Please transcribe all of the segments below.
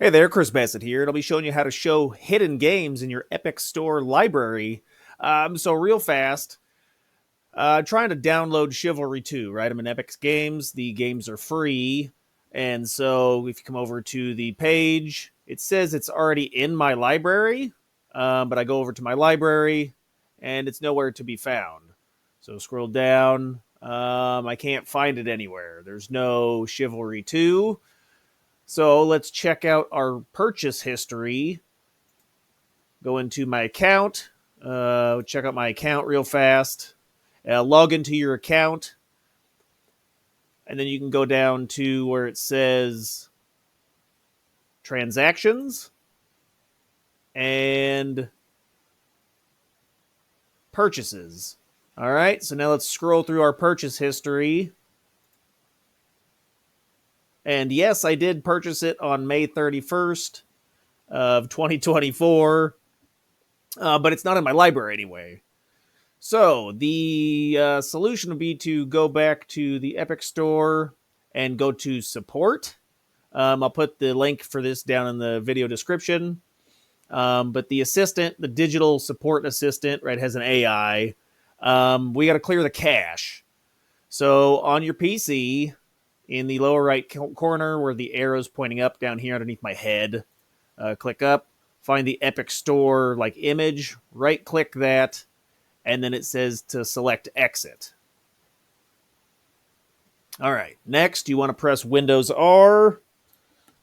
Hey there, Chris Bassett here, and I'll be showing you how to show hidden games in your Epic Store library. So real fast, trying to download Chivalry 2, right? I'm in Epic's Games. The games are free, and so if you come over to the page, it says it's already in my library, but I go over to my library, and it's nowhere to be found. So scroll down. I can't find it anywhere. There's no Chivalry 2. So let's check out our purchase history. Go into my account, check out my account real fast, log into your account, and then you can go down to where it says transactions and purchases. All right, so now let's scroll through our purchase history. And yes, I did purchase it on May 31st of 2024, but it's not in my library anyway. So the solution would be to go back to the Epic Store and go to support. I'll put the link for this down in the video description. But the assistant, the digital support assistant, right, has an AI. We got to clear the cache. So on your PC, in the lower right corner where the arrow's pointing up down here underneath my head, click up, find the Epic Store like image, right click that, and then it says to select exit. All right, next you want to press Windows R.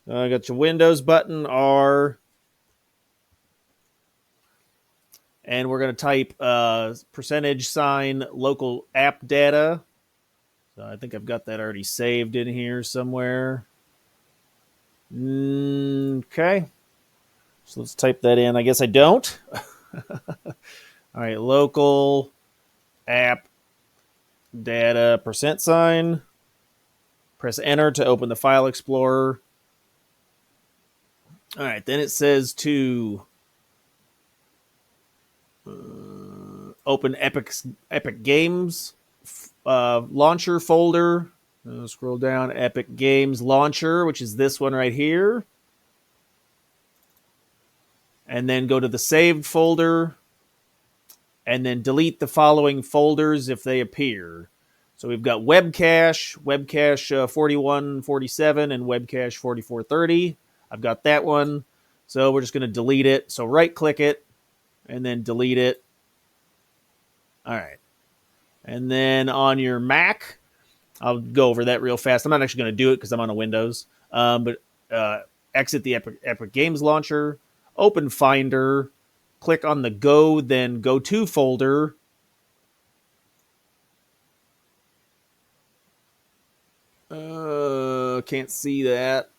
I got your Windows button, R, and we're going to type %sign local app data. So I think I've got that already saved in here somewhere. Okay, so let's type that in. I guess I don't. All right, local app data %sign. Press enter to open the file explorer. All right, then it says to open Epic Games launcher folder. Scroll down, Epic Games launcher, which is this one right here. And then go to the saved folder and then delete the following folders if they appear. So we've got webcache 4147, and webcache 4430. I've got that one. So we're just going to delete it. So right click it and then delete it. All right. And then on your Mac, I'll go over that real fast. I'm not actually going to do it because I'm on a Windows. But exit the Epic Games launcher, open Finder, click on the Go, then Go To folder. Can't see that.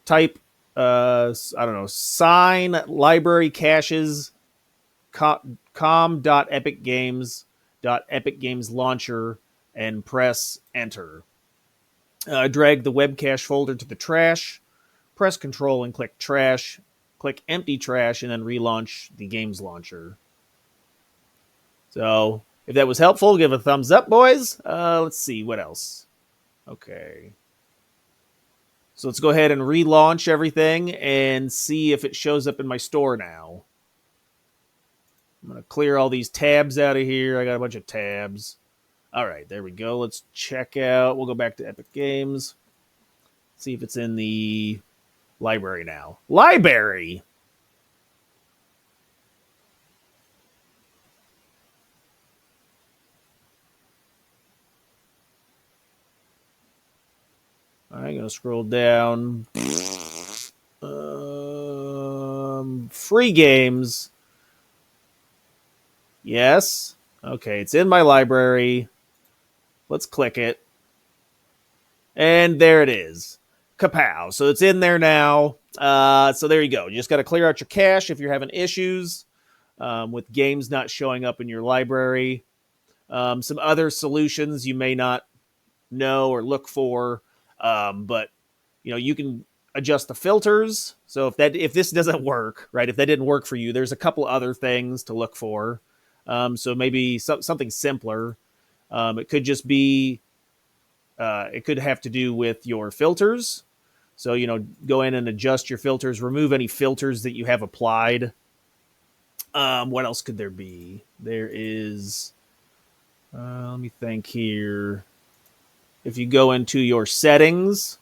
Type, I don't know, sign library caches com.epicgames.epicgames launcher and press enter. Drag the web cache folder to the trash, press control and click trash, click empty trash, and then relaunch the games launcher. So if that was helpful, give a thumbs up, boys. Let's see, what else? Okay. So let's go ahead and relaunch everything and see if it shows up in my store now. I'm going to clear all these tabs out of here. I got a bunch of tabs. All right, there we go. Let's check out. We'll go back to Epic Games. See if it's in the library now. Library! All right, I'm going to scroll down. Free games. Yes. Okay, it's in my library. Let's click it. And there it is. Kapow. So it's in there now. So there you go. You just got to clear out your cache if you're having issues with games not showing up in your library. Some other solutions you may not know or look for, but you can adjust the filters. So if this doesn't work, right, if that didn't work for you, there's a couple other things to look for. So maybe something simpler. It could just be, it could have to do with your filters. So, go in and adjust your filters, remove any filters that you have applied. What else could there be? There is, let me think here. If you go into your settings,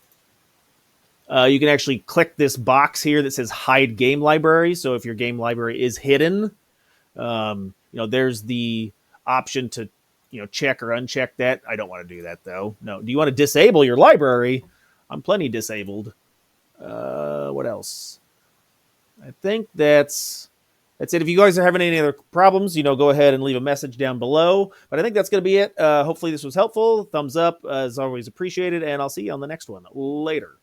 you can actually click this box here that says hide game library. So if your game library is hidden, there's the option to, check or uncheck that. I don't want to do that though. No. Do you want to disable your library? I'm plenty disabled. What else? I think that's it. If you guys are having any other problems, go ahead and leave a message down below. But I think that's going to be it. Hopefully this was helpful. Thumbs up is always appreciated, and I'll see you on the next one. Later.